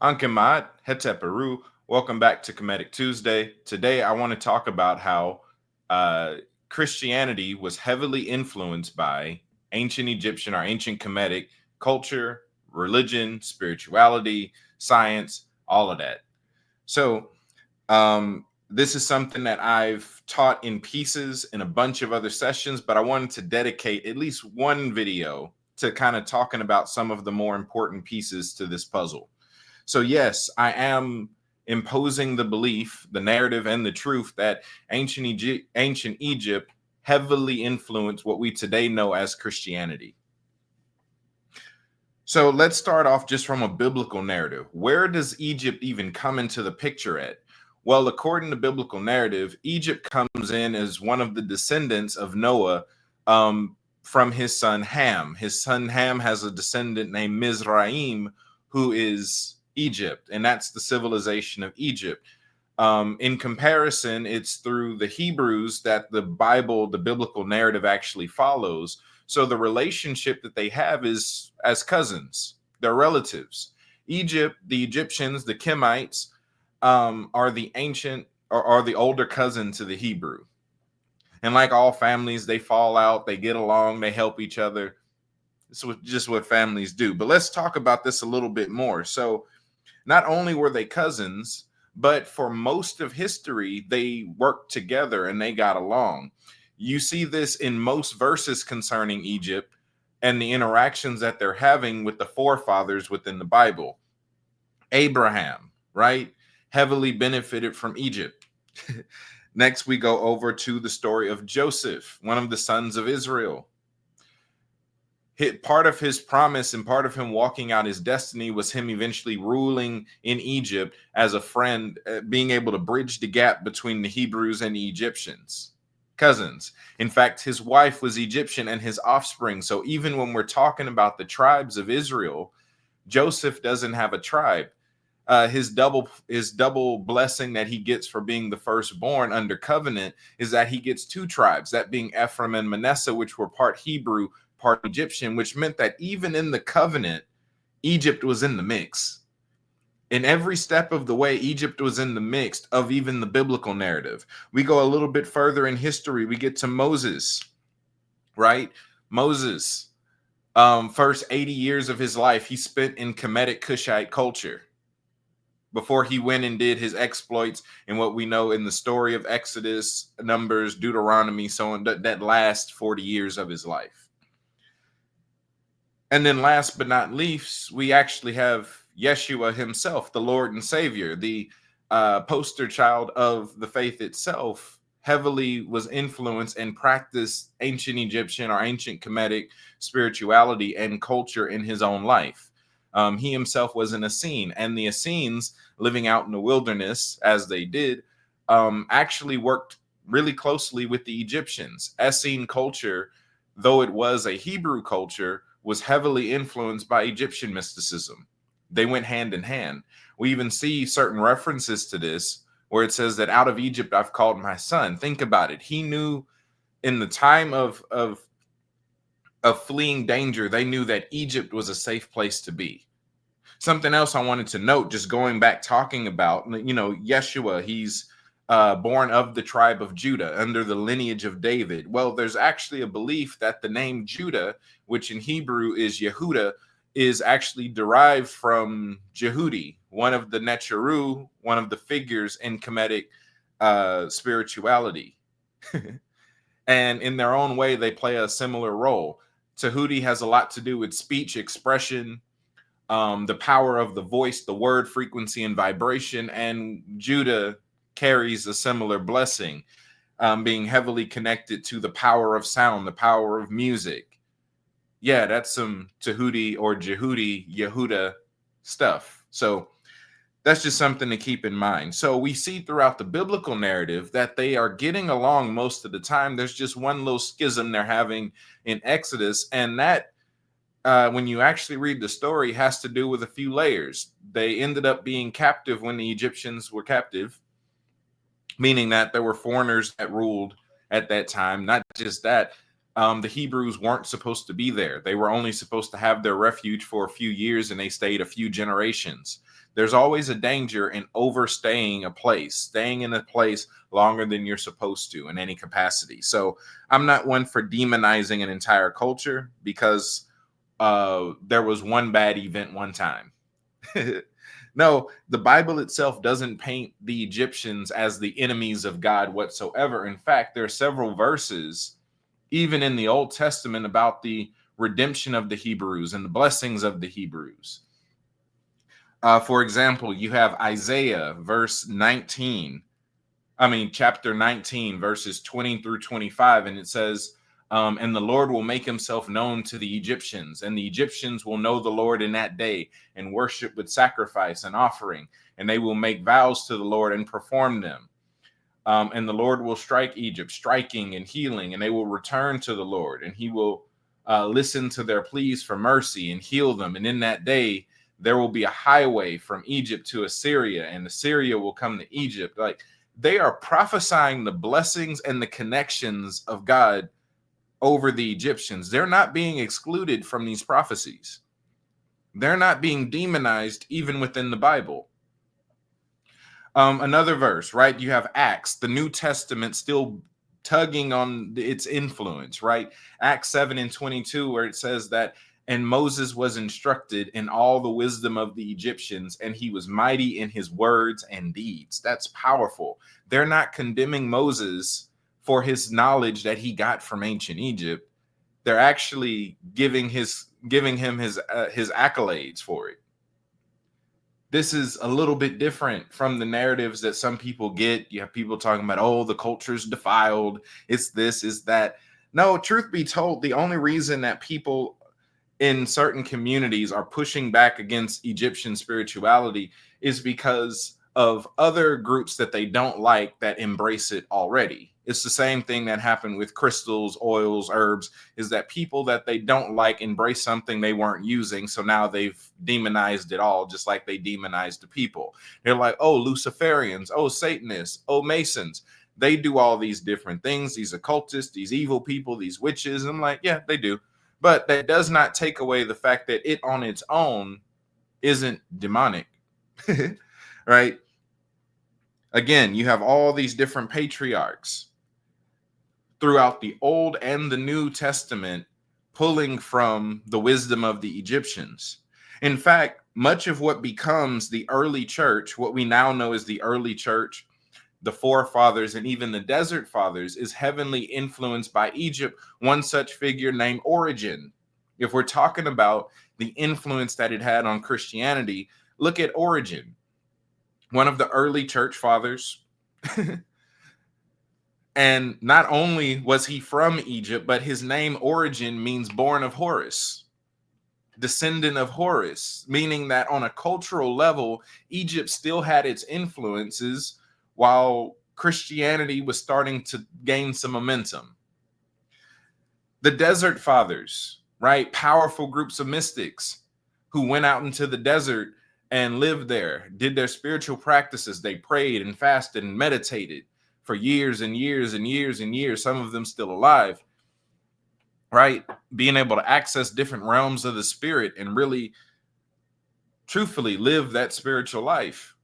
Ankemat, Hetep Peru. Welcome back to Kemetic Tuesday. Today, I want to talk about how uh, Christianity was heavily influenced by ancient Egyptian or ancient Kemetic culture, religion, spirituality, science, all of that. So, this is something that I've taught in pieces in a bunch of other sessions, but I wanted to dedicate at least one video to kind of talking about some of the more important pieces to this puzzle. So, yes, I am imposing the belief, the narrative, and the truth that ancient Egypt heavily influenced what we today know as Christianity. So, let's start off just from a biblical narrative. Where does Egypt even come into the picture at? Well, according to biblical narrative, Egypt comes in as one of the descendants of Noah from his son Ham. His son Ham has a descendant named Mizraim, who is Egypt, and that's the civilization of Egypt. In comparison, it's through the Hebrews that the Bible, the biblical narrative actually follows. So the relationship that they have is as cousins, they're relatives. Egypt, the Egyptians, the Kemites, are the ancient or are the older cousin to the Hebrew. And like all families, they fall out, they get along, they help each other. It's just what families do. But let's talk about this a little bit more. So, not only were they cousins, but for most of history, they worked together and they got along. You see this in most verses concerning Egypt and the interactions that they're having with the forefathers within the Bible. Abraham, right? Heavily benefited from Egypt. Next, we go over to the story of Joseph, one of the sons of Israel. Part of his promise and part of him walking out his destiny was him eventually ruling in Egypt as a friend, being able to bridge the gap between the Hebrews and the Egyptians, cousins. In fact, his wife was Egyptian and his offspring. So even when we're talking about the tribes of Israel, Joseph doesn't have a tribe. His double blessing that he gets for being the firstborn under covenant is that he gets two tribes, that being Ephraim and Manasseh, which were part Hebrew, part Egyptian, which meant that even in the covenant, Egypt was in the mix. In every step of the way, Egypt was in the mix of even the biblical narrative. We go a little bit further in history, we get to Moses, right? Moses, first 80 years of his life, he spent in Kemetic Cushite culture before he went and did his exploits and what we know in the story of Exodus, Numbers, Deuteronomy, so on, that last 40 years of his life. And then last but not least, we actually have Yeshua himself, the Lord and Savior, the poster child of the faith itself, heavily was influenced and practiced ancient Egyptian or ancient Kemetic spirituality and culture in his own life. He himself was an Essene, and the Essenes, living out in the wilderness as they did, actually worked really closely with the Egyptians. Essene culture, though it was a Hebrew culture, was heavily influenced by Egyptian mysticism. They went hand in hand. We even see certain references to this where it says that out of Egypt I've called my son. Think about it. He knew in the time of fleeing danger, they knew that Egypt was a safe place to be. Something else I wanted to note, just going back talking about, Yeshua, he's born of the tribe of Judah under the lineage of David. Well, there's actually a belief that the name Judah, which in Hebrew is Yehuda, is actually derived from Jehudi, one of the Netcharu, one of the figures in Kemetic spirituality. And in their own way, they play a similar role. Tahuti has a lot to do with speech expression, the power of the voice, the word frequency and vibration, and Judah carries a similar blessing, being heavily connected to the power of sound, the power of music. Yeah, that's some Tahuti or Jehudi, Yehuda stuff. So that's just something to keep in mind. So we see throughout the biblical narrative that they are getting along most of the time. There's just one little schism they're having in Exodus, and that when you actually read the story, has to do with a few layers. They ended up being captive when the Egyptians were captive, meaning that there were foreigners that ruled at that time. Not just that, the Hebrews weren't supposed to be there. They were only supposed to have their refuge for a few years, and they stayed a few generations. There's always a danger in overstaying a place, staying in a place longer than you're supposed to in any capacity. So I'm not one for demonizing an entire culture because there was one bad event one time. No, the Bible itself doesn't paint the Egyptians as the enemies of God whatsoever. In fact, there are several verses, even in the Old Testament, about the redemption of the Hebrews and the blessings of the Hebrews. For example, you have Isaiah chapter 19, verses 20 through 25, and it says, and the Lord will make himself known to the Egyptians, and the Egyptians will know the Lord in that day and worship with sacrifice and offering, and they will make vows to the Lord and perform them. And the Lord will strike Egypt, striking and healing, and they will return to the Lord, and he will listen to their pleas for mercy and heal them. And in that day, there will be a highway from Egypt to Assyria, and Assyria will come to Egypt. Like, they are prophesying the blessings and the connections of God over the Egyptians. They're not being excluded from these prophecies. They're not being demonized even within the Bible. Another verse, right? You have Acts, the New Testament still tugging on its influence, right? Acts 7:22, where it says that, and Moses was instructed in all the wisdom of the Egyptians, and he was mighty in his words and deeds. That's powerful. They're not condemning Moses for his knowledge that he got from ancient Egypt. They're actually giving him his accolades for it. This is a little bit different from the narratives that some people get. You have people talking about, oh, the culture's defiled. It's this, is that. No, truth be told, the only reason that people in certain communities are pushing back against Egyptian spirituality is because of other groups that they don't like that embrace it already. It's the same thing that happened with crystals, oils, herbs, is that people that they don't like embrace something they weren't using. So now they've demonized it all, just like they demonized the people. They're like, oh, Luciferians, oh, Satanists, oh, Masons. They do all these different things, these occultists, these evil people, these witches. I'm like, yeah, they do. But that does not take away the fact that it on its own isn't demonic, right? Again, you have all these different patriarchs throughout the Old and the New Testament pulling from the wisdom of the Egyptians. In fact, much of what becomes the early church, what we now know as the early church, the forefathers, and even the desert fathers, is heavily influenced by Egypt, one such figure named Origen. If we're talking about the influence that it had on Christianity, look at Origen, one of the early church fathers. And not only was he from Egypt, but his name Origen means born of Horus, descendant of Horus, meaning that on a cultural level, Egypt still had its influences while Christianity was starting to gain some momentum. The Desert Fathers, right? Powerful groups of mystics who went out into the desert and lived there, did their spiritual practices. They prayed and fasted and meditated for years and years and years and years, some of them still alive, right? Being able to access different realms of the spirit and really truthfully live that spiritual life.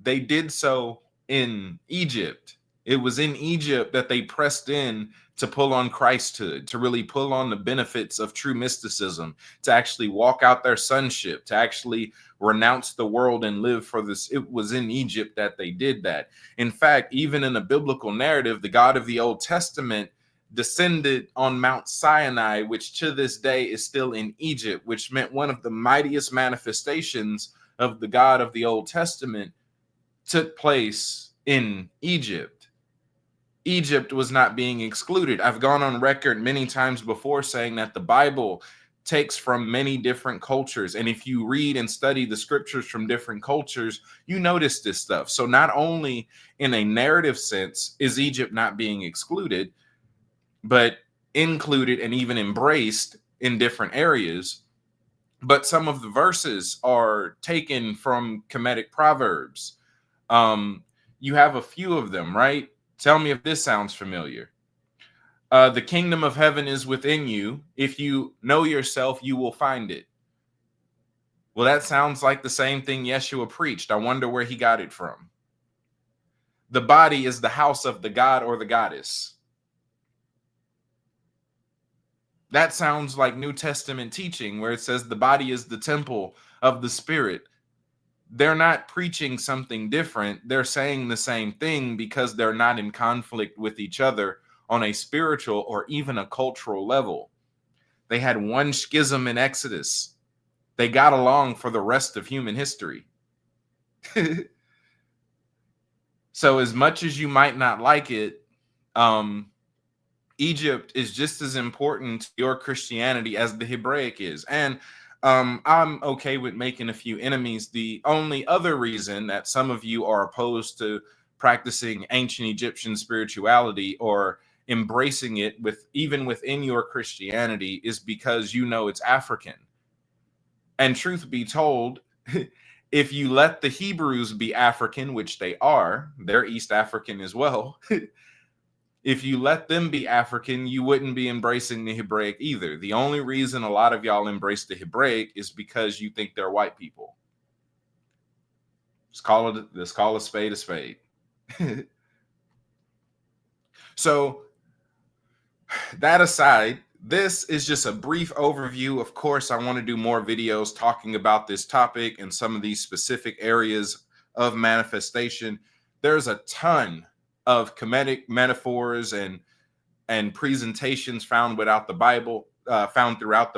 They did so in Egypt. It was in Egypt that they pressed in to pull on Christhood, to really pull on the benefits of true mysticism, to actually walk out their sonship, to actually renounce the world and live for this. It was in Egypt that they did that. In fact, even in the biblical narrative, the God of the Old Testament descended on Mount Sinai, which to this day is still in Egypt, which meant one of the mightiest manifestations of the God of the Old Testament took place in Egypt. Egypt was not being excluded. I've gone on record many times before saying that the Bible takes from many different cultures. And if you read and study the scriptures from different cultures, you notice this stuff. So not only in a narrative sense is Egypt not being excluded, but included and even embraced in different areas. But some of the verses are taken from Kemetic proverbs. You have a few of them, right? Tell me if this sounds familiar. The kingdom of heaven is within you. If you know yourself, you will find it. Well, that sounds like the same thing Yeshua preached. I wonder where he got it from. The body is the house of the god or the goddess. That sounds like New Testament teaching where it says the body is the temple of the Spirit. They're not preaching something different. They're saying the same thing because they're not in conflict with each other on a spiritual or even a cultural level. They had one schism in Exodus. They got along for the rest of human history. So as much as you might not like it, Egypt is just as important to your Christianity as the Hebraic is. And I'm okay with making a few enemies. The only other reason that some of you are opposed to practicing ancient Egyptian spirituality or embracing it with even within your Christianity is because you know it's African. And truth be told, if you let the Hebrews be African, which they are, they're East African as well. If you let them be African, you wouldn't be embracing the Hebraic either. The only reason a lot of y'all embrace the Hebraic is because you think they're white people. Let's call a spade a spade. So that aside, this is just a brief overview. Of course, I want to do more videos talking about this topic and some of these specific areas of manifestation. There's a ton of Kemetic metaphors and presentations found throughout the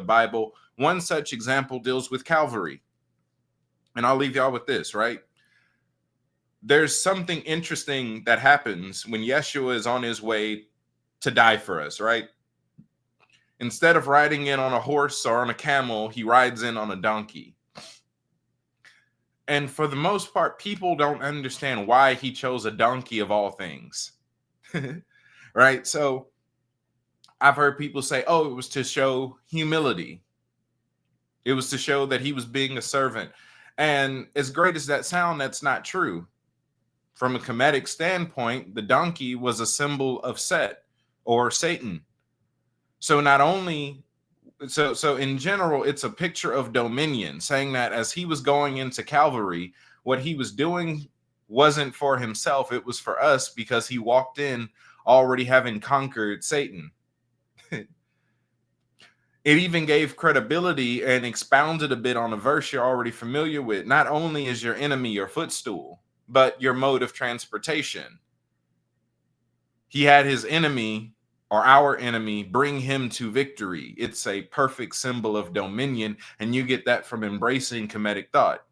Bible. One such example deals with Calvary. And I'll leave y'all with this, right? There's something interesting that happens when Yeshua is on his way to die for us, right? Instead of riding in on a horse or on a camel, he rides in on a donkey. And for the most part, people don't understand why he chose a donkey of all things. Right? So I've heard people say, oh, it was to show humility. It was to show that he was being a servant. And as great as that sounds, that's not true. From a Kemetic standpoint, the donkey was a symbol of Set or Satan. So not only, so in general, it's a picture of dominion, saying that as he was going into Calvary, what he was doing wasn't for himself, it was for us because he walked in already having conquered Satan. It even gave credibility and expounded a bit on a verse you're already familiar with. Not only is your enemy your footstool, but your mode of transportation. He had his enemy or our enemy bring him to victory. It's a perfect symbol of dominion, and you get that from embracing Kemetic thought.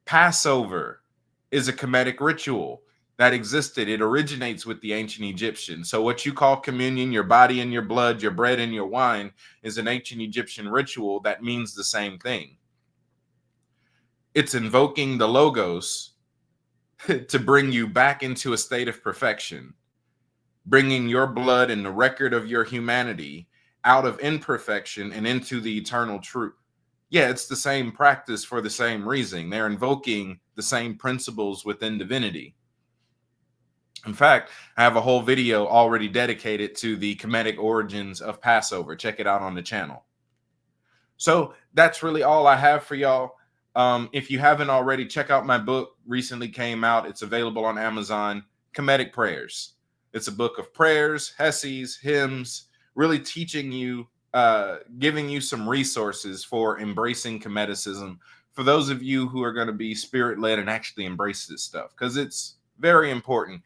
Passover is a Kemetic ritual that existed. It originates with the ancient Egyptians. So what you call communion, your body and your blood, your bread and your wine, is an ancient Egyptian ritual that means the same thing. It's invoking the Logos to bring you back into a state of perfection, bringing your blood and the record of your humanity out of imperfection and into the eternal truth. Yeah, it's the same practice for the same reason. They're invoking the same principles within divinity. In fact, I have a whole video already dedicated to the Kemetic origins of Passover. Check it out on the channel. So that's really all I have for y'all. If you haven't already, check out my book. Recently came out. It's available on Amazon. Kemetic Prayers. It's a book of prayers, hesses, hymns, really teaching you, giving you some resources for embracing Kemeticism for those of you who are going to be spirit-led and actually embrace this stuff, because it's very important.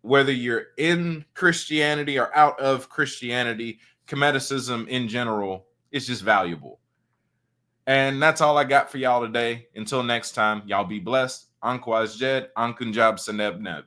Whether you're in Christianity or out of Christianity, Kemeticism in general is just valuable. And that's all I got for y'all today. Until next time, y'all be blessed. Ankwaz Jed, Ankunjab Seneb Neb.